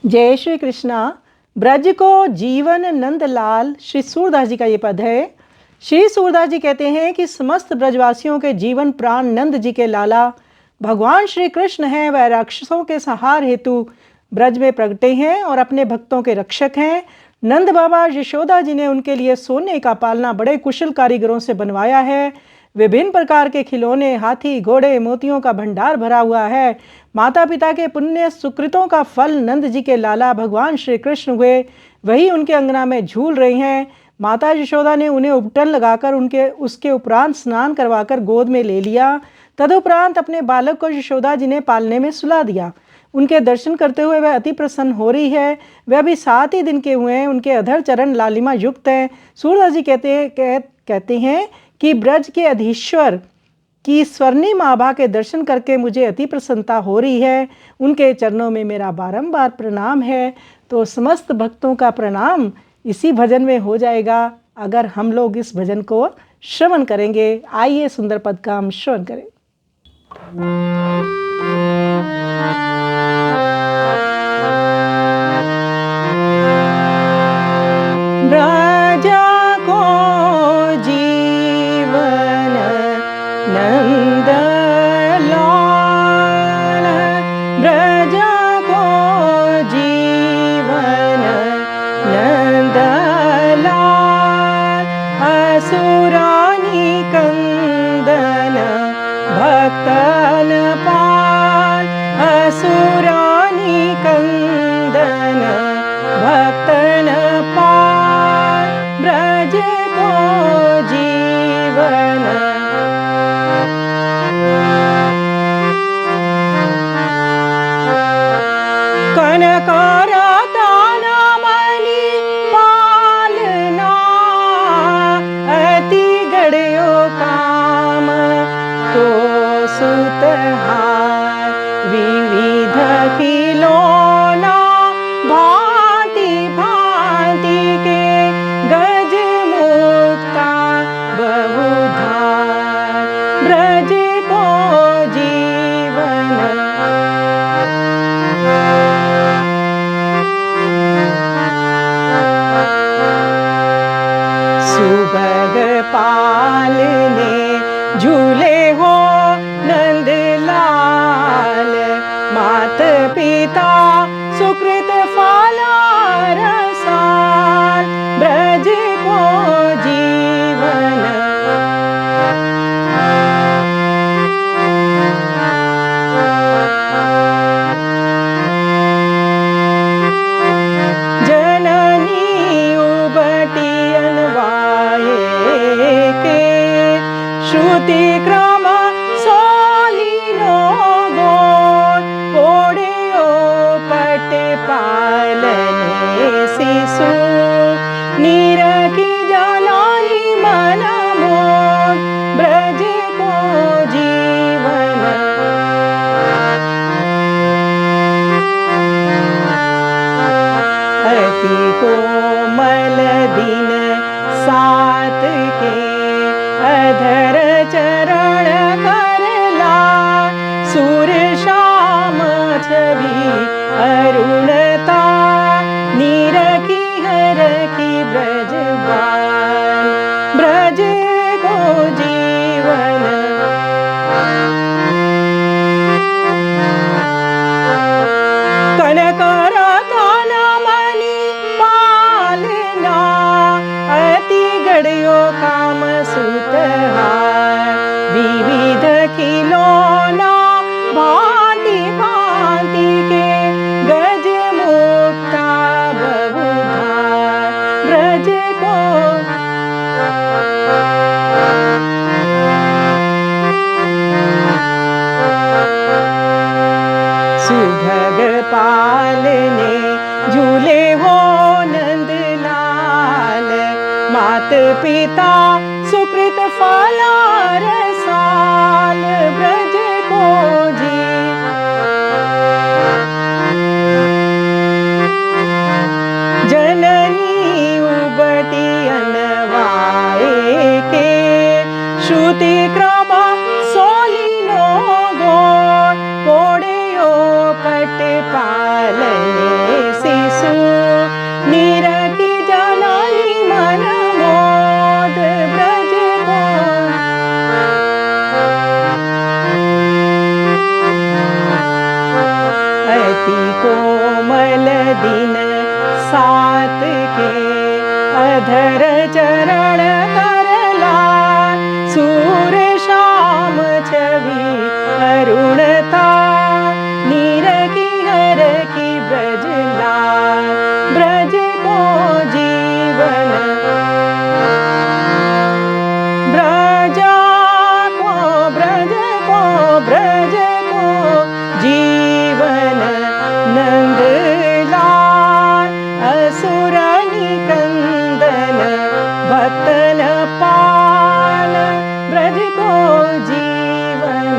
जय श्री कृष्णा। ब्रज को जीवन नंदलाल, श्री सूरदास जी का ये पद है। श्री सूरदास जी कहते हैं कि समस्त ब्रजवासियों के जीवन प्राण नंद जी के लाला भगवान श्री कृष्ण हैं। वह राक्षसों के संहार हेतु ब्रज में प्रगटे हैं और अपने भक्तों के रक्षक हैं। नंद बाबा यशोदा जी ने उनके लिए सोने का पालना बड़े कुशल कारीगरों से बनवाया है। विभिन्न प्रकार के खिलौने, हाथी, घोड़े, मोतियों का भंडार भरा हुआ है। माता पिता के पुण्य सुकृतों का फल नंद जी के लाला भगवान श्री कृष्ण हुए, वही उनके अंगना में झूल रही हैं। माता यशोदा ने उन्हें उपटन लगाकर उसके उपरांत स्नान करवाकर गोद में ले लिया। तदुपरांत अपने बालक को यशोदा जी ने पालने में सुला दिया। उनके दर्शन करते हुए वह अति प्रसन्न हो रही है। वह अभी 7 ही दिन के हुए हैं। उनके अधर चरण लालिमा युक्त हैं। सूरदास जी कहते हैं कि ब्रज के अधीश्वर की स्वर्णिम आभा के दर्शन करके मुझे अति प्रसन्नता हो रही है। उनके चरणों में मेरा बारंबार प्रणाम है। तो समस्त भक्तों का प्रणाम इसी भजन में हो जाएगा अगर हम लोग इस भजन को श्रवण करेंगे। आइए सुंदर पद का हम श्रवण करें। ब्रजा को जीवन नंद लाल, ब्रजा को जीवन नंद लाल, असुरानी कंदन भक्तन पाल, असुरानी कंदन भक्तन पाल, ब्रज को जीवन कनकारा ताना मणि पालना, अति गड़यो काम को सुतहार, विविध खिलौना भांति भांति के गज मुक्ता बहुधार, ब्रज को जीवन सुभग पालने झूले हो नंद लाल, मात पिता सुकृत फला रसाल, ब्रज को जीवन जननी उबटी अनवाये के, श्रुति क्रम सोलिनो गोर, ओढ़े ओ पट पालने शिशु, नीर की जलानी मन मोर, ब्रज को जीवन अति कोमल दिन 7 के, अधर चरण करला, सूर श्याम छवि अरुणता, नीरखी हरखी ब्रज बाल, ब्रज को जीवन कनकारा ताना मणि पालना, अति गड़यो काम सुतहार, विविध खिलौना भांति भांति के गज मुक्ता बहुधार, ब्रज को सुभग पालने झूले हो नंद लाल, मात पिता सुकृत फला रसाल, ब्रज को जननी उबटी अनवाये के, श्रुति क्रम सोलिनो गोर, ओढ़े ओ पट पालने अति कोमल दिन सात के अधर चरण करला सूर श्याम छवि अरुणता नीर की हर की ब्रजला ब्रज को जीवन ब्रज को जीवन नंद लाल असुर निकंदन भक्तन पाल ब्रज को जीवन